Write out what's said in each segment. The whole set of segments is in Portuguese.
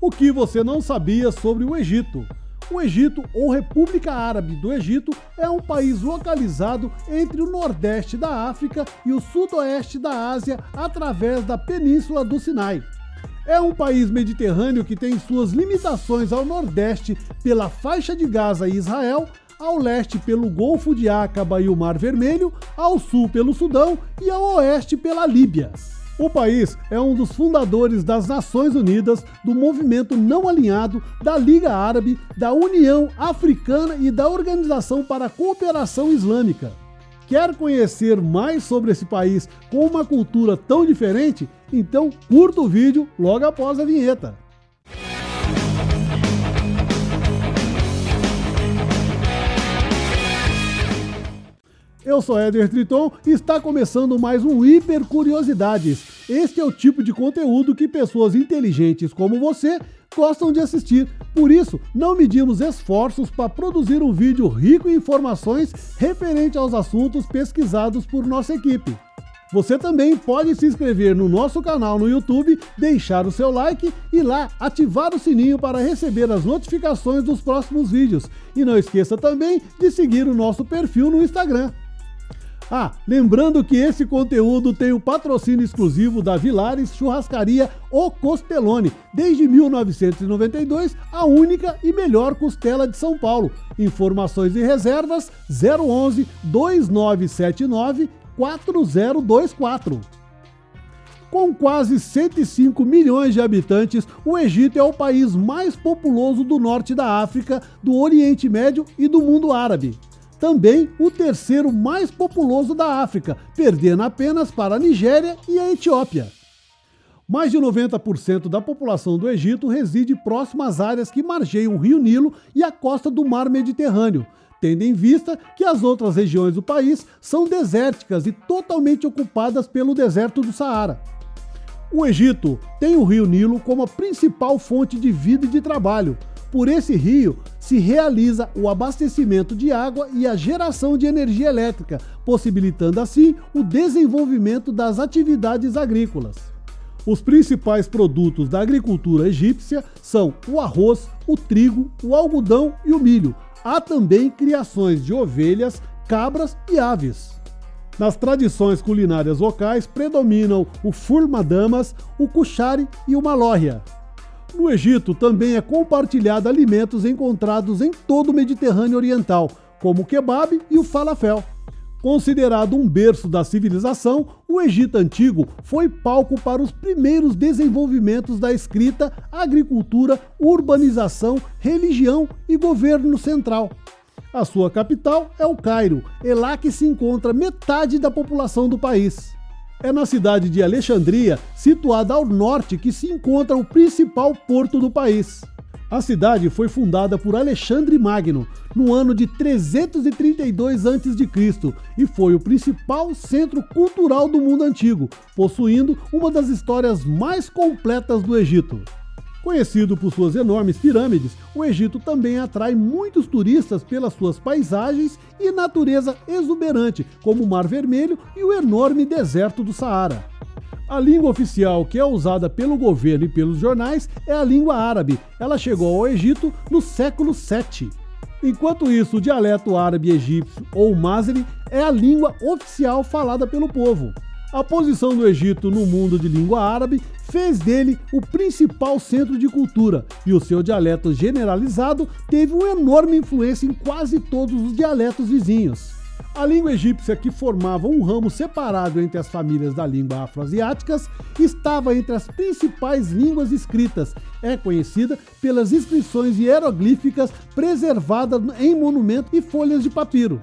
O que você não sabia sobre o Egito? O Egito, ou República Árabe do Egito, é um país localizado entre o nordeste da África e o sudoeste da Ásia através da Península do Sinai. É um país mediterrâneo que tem suas limitações ao nordeste pela faixa de Gaza e Israel, ao leste pelo Golfo de Aqaba e o Mar Vermelho, ao sul pelo Sudão e ao oeste pela Líbia. O país é um dos fundadores das Nações Unidas, do Movimento Não Alinhado, da Liga Árabe, da União Africana e da Organização para a Cooperação Islâmica. Quer conhecer mais sobre esse país com uma cultura tão diferente? Então curta o vídeo logo após a vinheta. Eu sou Éder Triton e está começando mais um Hiper Curiosidades. Este é o tipo de conteúdo que pessoas inteligentes como você gostam de assistir. Por isso, não medimos esforços para produzir um vídeo rico em informações referente aos assuntos pesquisados por nossa equipe. Você também pode se inscrever no nosso canal no YouTube, deixar o seu like e lá ativar o sininho para receber as notificações dos próximos vídeos. E não esqueça também de seguir o nosso perfil no Instagram. Lembrando que esse conteúdo tem o patrocínio exclusivo da Vilares Churrascaria O Costelone, desde 1992, a única e melhor costela de São Paulo. Informações e reservas 011 2979 4024. Com quase 105 milhões de habitantes, o Egito é o país mais populoso do norte da África, do Oriente Médio e do mundo árabe. Também o terceiro mais populoso da África, perdendo apenas para a Nigéria e a Etiópia. Mais de 90% da população do Egito reside próximo às áreas que margeiam o Rio Nilo e a costa do Mar Mediterrâneo, tendo em vista que as outras regiões do país são desérticas e totalmente ocupadas pelo deserto do Saara. O Egito tem o Rio Nilo como a principal fonte de vida e de trabalho. Por esse rio se realiza o abastecimento de água e a geração de energia elétrica, possibilitando assim o desenvolvimento das atividades agrícolas. Os principais produtos da agricultura egípcia são o arroz, o trigo, o algodão e o milho. Há também criações de ovelhas, cabras e aves. Nas tradições culinárias locais predominam o furmadamas, o kushari e o malóhia. No Egito também é compartilhado alimentos encontrados em todo o Mediterrâneo Oriental, como o kebab e o falafel. Considerado um berço da civilização, o Egito Antigo foi palco para os primeiros desenvolvimentos da escrita, agricultura, urbanização, religião e governo central. A sua capital é o Cairo, é lá que se encontra metade da população do país. É na cidade de Alexandria, situada ao norte, que se encontra o principal porto do país. A cidade foi fundada por Alexandre Magno no ano de 332 a.C. e foi o principal centro cultural do mundo antigo, possuindo uma das histórias mais completas do Egito. Conhecido por suas enormes pirâmides, o Egito também atrai muitos turistas pelas suas paisagens e natureza exuberante, como o Mar Vermelho e o enorme deserto do Saara. A língua oficial que é usada pelo governo e pelos jornais é a língua árabe. Ela chegou ao Egito no século VII. Enquanto isso, o dialeto árabe egípcio, ou Mazri, é a língua oficial falada pelo povo. A posição do Egito no mundo de língua árabe fez dele o principal centro de cultura, e o seu dialeto generalizado teve uma enorme influência em quase todos os dialetos vizinhos. A língua egípcia, que formava um ramo separado entre as famílias da língua afroasiáticas, estava entre as principais línguas escritas. É conhecida pelas inscrições hieroglíficas preservadas em monumentos e folhas de papiro.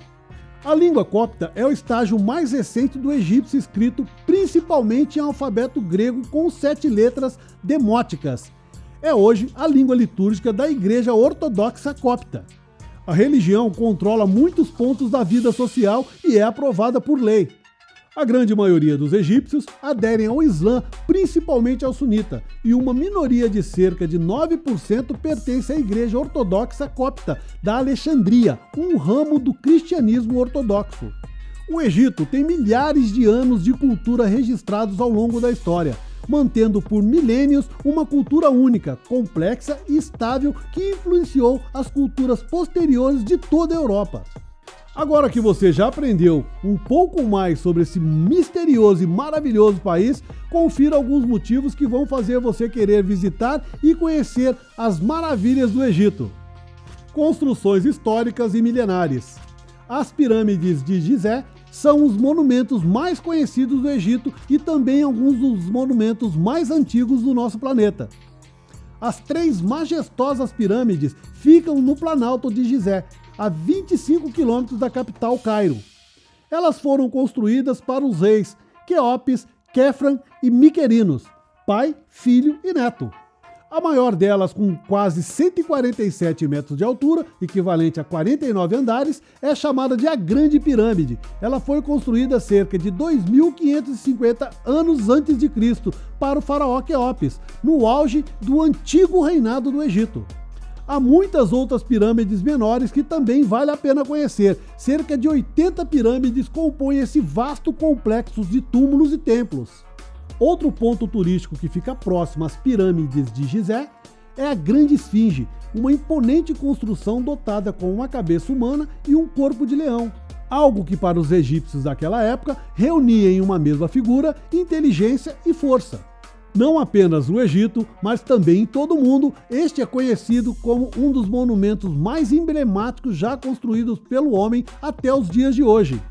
A língua copta é o estágio mais recente do egípcio escrito principalmente em alfabeto grego com 7 letras demóticas. É hoje a língua litúrgica da Igreja Ortodoxa Copta. A religião controla muitos pontos da vida social e é aprovada por lei. A grande maioria dos egípcios aderem ao Islã, principalmente ao sunita, e uma minoria de cerca de 9% pertence à Igreja Ortodoxa Copta da Alexandria, um ramo do cristianismo ortodoxo. O Egito tem milhares de anos de cultura registrados ao longo da história. mantendo por milênios uma cultura única, complexa e estável que influenciou as culturas posteriores de toda a Europa. Agora que você já aprendeu um pouco mais sobre esse misterioso e maravilhoso país, confira alguns motivos que vão fazer você querer visitar e conhecer as maravilhas do Egito. Construções históricas e milenares. As pirâmides de Gizé são os monumentos mais conhecidos do Egito e também alguns dos monumentos mais antigos do nosso planeta. As 3 majestosas pirâmides ficam no Planalto de Gizé, a 25 quilômetros da capital Cairo. Elas foram construídas para os reis Quéopes, Quefran e Miquerinos, pai, filho e neto. A maior delas, com quase 147 metros de altura, equivalente a 49 andares, é chamada de a Grande Pirâmide. Ela foi construída cerca de 2.550 anos antes de Cristo para o faraó Quéopes, no auge do antigo reinado do Egito. Há muitas outras pirâmides menores que também vale a pena conhecer. Cerca de 80 pirâmides compõem esse vasto complexo de túmulos e templos. Outro ponto turístico que fica próximo às pirâmides de Gizé é a Grande Esfinge, uma imponente construção dotada com uma cabeça humana e um corpo de leão. Algo que para os egípcios daquela época reunia em uma mesma figura inteligência e força. Não apenas no Egito, mas também em todo o mundo, este é conhecido como um dos monumentos mais emblemáticos já construídos pelo homem até os dias de hoje.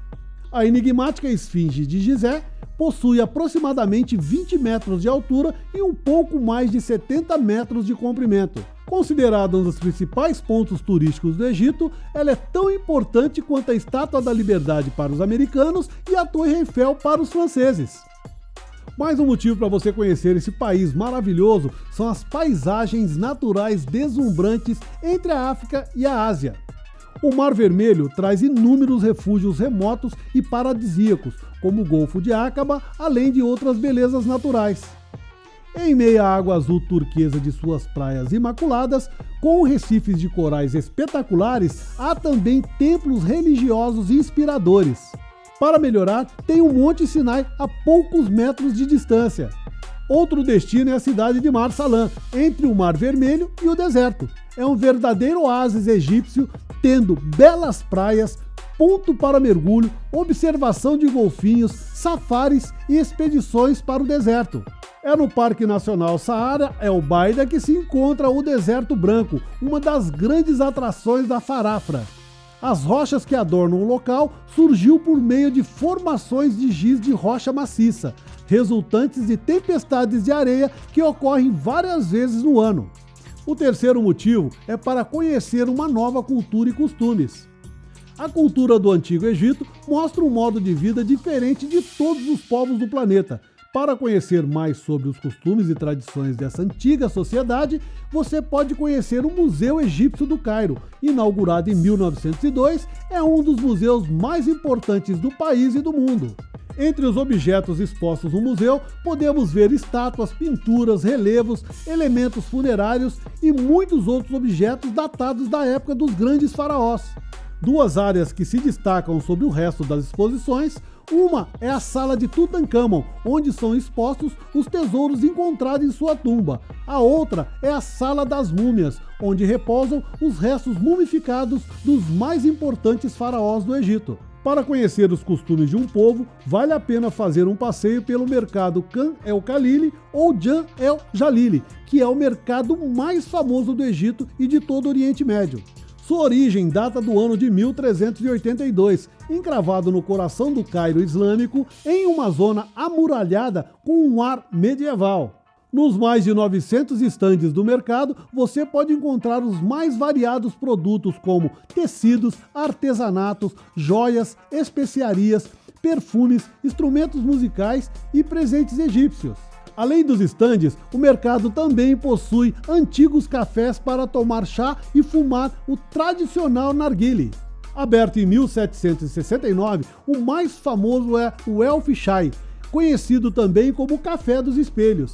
A enigmática Esfinge de Gizé possui aproximadamente 20 metros de altura e um pouco mais de 70 metros de comprimento. Considerada um dos principais pontos turísticos do Egito, ela é tão importante quanto a Estátua da Liberdade para os americanos e a Torre Eiffel para os franceses. Mais um motivo para você conhecer esse país maravilhoso são as paisagens naturais deslumbrantes entre a África e a Ásia. O Mar Vermelho traz inúmeros refúgios remotos e paradisíacos, como o Golfo de Aqaba, além de outras belezas naturais. Em meio à água azul turquesa de suas praias imaculadas, com recifes de corais espetaculares, há também templos religiosos inspiradores. Para melhorar, tem o Monte Sinai a poucos metros de distância. Outro destino é a cidade de Mar Salam, entre o Mar Vermelho e o deserto. É um verdadeiro oásis egípcio, tendo belas praias, ponto para mergulho, observação de golfinhos, safaris e expedições para o deserto. É no Parque Nacional Saara El Baida que se encontra o Deserto Branco, uma das grandes atrações da Farafra. As rochas que adornam o local surgiu por meio de formações de giz de rocha maciça, resultantes de tempestades de areia que ocorrem várias vezes no ano. O terceiro motivo é para conhecer uma nova cultura e costumes. A cultura do Antigo Egito mostra um modo de vida diferente de todos os povos do planeta. Para conhecer mais sobre os costumes e tradições dessa antiga sociedade, você pode conhecer o Museu Egípcio do Cairo, inaugurado em 1902, é um dos museus mais importantes do país e do mundo. Entre os objetos expostos no museu, podemos ver estátuas, pinturas, relevos, elementos funerários e muitos outros objetos datados da época dos grandes faraós. Duas áreas que se destacam sobre o resto das exposições, uma é a Sala de Tutancâmon, onde são expostos os tesouros encontrados em sua tumba. A outra é a Sala das Múmias, onde repousam os restos mumificados dos mais importantes faraós do Egito. Para conhecer os costumes de um povo, vale a pena fazer um passeio pelo mercado Khan el-Khalili ou Jan el-Jalili, que é o mercado mais famoso do Egito e de todo o Oriente Médio. Sua origem data do ano de 1382, encravado no coração do Cairo islâmico, em uma zona amuralhada com um ar medieval. Nos mais de 900 estandes do mercado, você pode encontrar os mais variados produtos como tecidos, artesanatos, joias, especiarias, perfumes, instrumentos musicais e presentes egípcios. Além dos estandes, o mercado também possui antigos cafés para tomar chá e fumar o tradicional narguile. Aberto em 1769, o mais famoso é o Elf Chai, conhecido também como o Café dos Espelhos.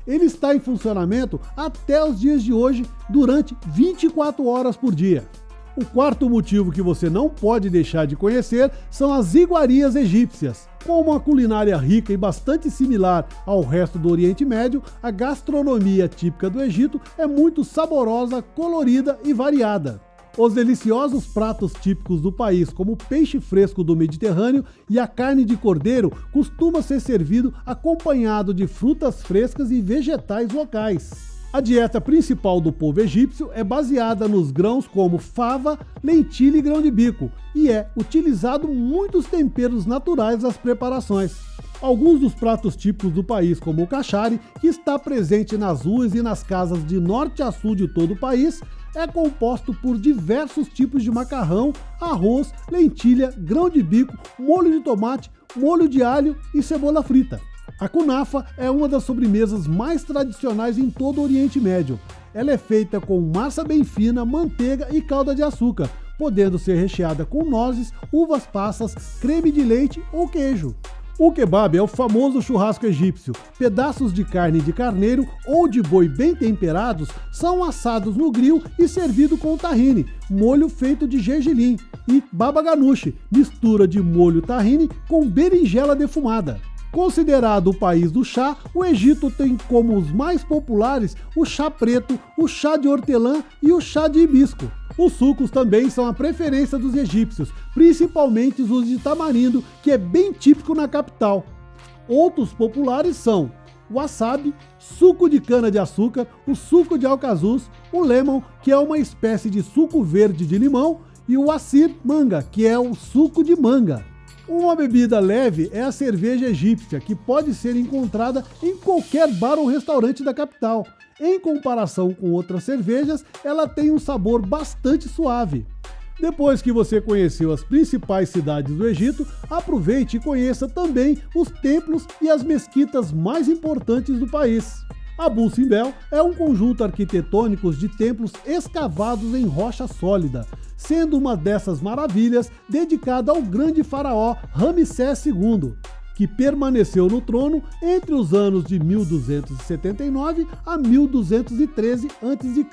Ele está em funcionamento até os dias de hoje, durante 24 horas por dia. O quarto motivo que você não pode deixar de conhecer são as iguarias egípcias. Com uma culinária rica e bastante similar ao resto do Oriente Médio, a gastronomia típica do Egito é muito saborosa, colorida e variada. Os deliciosos pratos típicos do país, como o peixe fresco do Mediterrâneo e a carne de cordeiro, costuma ser servido acompanhado de frutas frescas e vegetais locais. A dieta principal do povo egípcio é baseada nos grãos como fava, lentilha e grão de bico, e é utilizado muitos temperos naturais das preparações. Alguns dos pratos típicos do país, como o cachari, que está presente nas ruas e nas casas de norte a sul de todo o país, é composto por diversos tipos de macarrão, arroz, lentilha, grão de bico, molho de tomate, molho de alho e cebola frita. A kunafa é uma das sobremesas mais tradicionais em todo o Oriente Médio. Ela é feita com massa bem fina, manteiga e calda de açúcar, podendo ser recheada com nozes, uvas passas, creme de leite ou queijo. O kebab é o famoso churrasco egípcio. Pedaços de carne de carneiro ou de boi bem temperados são assados no grill e servido com tahine, molho feito de gergelim, e baba ganoush, mistura de molho tahine com berinjela defumada. Considerado o país do chá, o Egito tem como os mais populares o chá preto, o chá de hortelã e o chá de hibisco. Os sucos também são a preferência dos egípcios, principalmente os de tamarindo, que é bem típico na capital. Outros populares são o wasabi, suco de cana-de-açúcar, o suco de alcazuz, o lemon, que é uma espécie de suco verde de limão, e o assir manga, que é o suco de manga. Uma bebida leve é a cerveja egípcia, que pode ser encontrada em qualquer bar ou restaurante da capital. Em comparação com outras cervejas, ela tem um sabor bastante suave. Depois que você conheceu as principais cidades do Egito, aproveite e conheça também os templos e as mesquitas mais importantes do país. Abu Simbel é um conjunto arquitetônico de templos escavados em rocha sólida, sendo uma dessas maravilhas dedicada ao grande faraó Ramsés II, que permaneceu no trono entre os anos de 1279 a 1213 a.C.,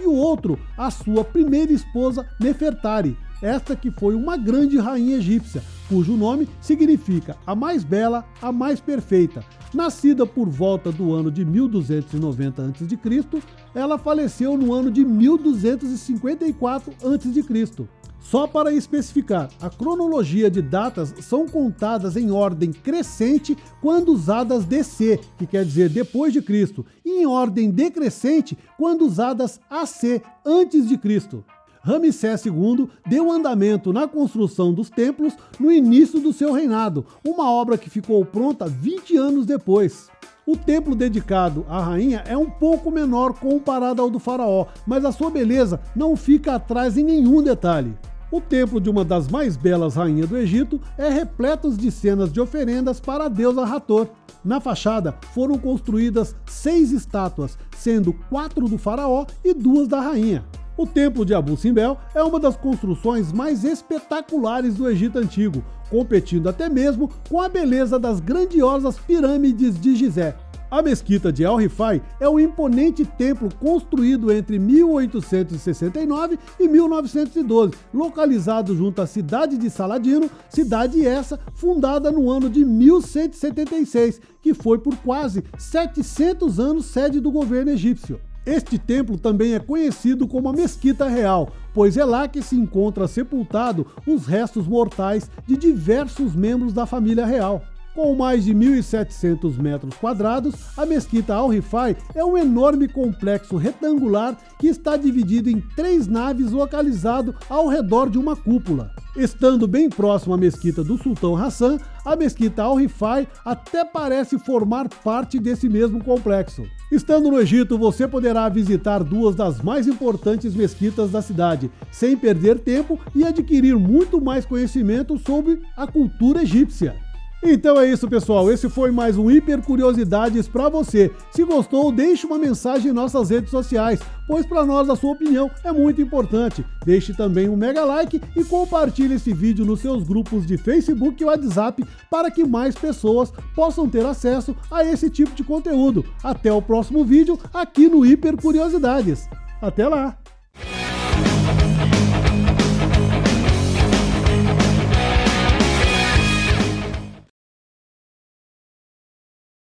e o outro, a sua primeira esposa Nefertari, esta que foi uma grande rainha egípcia, cujo nome significa a mais bela, a mais perfeita. Nascida por volta do ano de 1290 a.C., ela faleceu no ano de 1254 a.C. Só para especificar, a cronologia de datas são contadas em ordem crescente quando usadas DC, que quer dizer depois de Cristo, e em ordem decrescente quando usadas AC, antes de Cristo. Ramsés II deu andamento na construção dos templos no início do seu reinado, uma obra que ficou pronta 20 anos depois. O templo dedicado à rainha é um pouco menor comparado ao do faraó, mas a sua beleza não fica atrás em nenhum detalhe. O templo de uma das mais belas rainhas do Egito é repleto de cenas de oferendas para a deusa Hathor. Na fachada foram construídas 6 estátuas, sendo 4 do faraó e 2 da rainha. O templo de Abu Simbel é uma das construções mais espetaculares do Egito Antigo, competindo até mesmo com a beleza das grandiosas pirâmides de Gizé. A mesquita de Al-Rifai é um imponente templo construído entre 1869 e 1912, localizado junto à cidade de Saladino, cidade essa fundada no ano de 1176, que foi por quase 700 anos sede do governo egípcio. Este templo também é conhecido como a Mesquita Real, pois é lá que se encontra sepultado os restos mortais de diversos membros da família real. Com mais de 1.700 metros quadrados, a Mesquita Al-Rifai é um enorme complexo retangular que está dividido em 3 naves localizado ao redor de uma cúpula. Estando bem próximo à Mesquita do Sultão Hassan, a Mesquita Al-Rifai até parece formar parte desse mesmo complexo. Estando no Egito, você poderá visitar 2 das mais importantes mesquitas da cidade, sem perder tempo e adquirir muito mais conhecimento sobre a cultura egípcia. Então é isso, pessoal, esse foi mais um Hiper Curiosidades para você. Se gostou, deixe uma mensagem em nossas redes sociais, pois para nós a sua opinião é muito importante. Deixe também um mega like e compartilhe esse vídeo nos seus grupos de Facebook e WhatsApp para que mais pessoas possam ter acesso a esse tipo de conteúdo. Até o próximo vídeo aqui no Hiper Curiosidades. Até lá!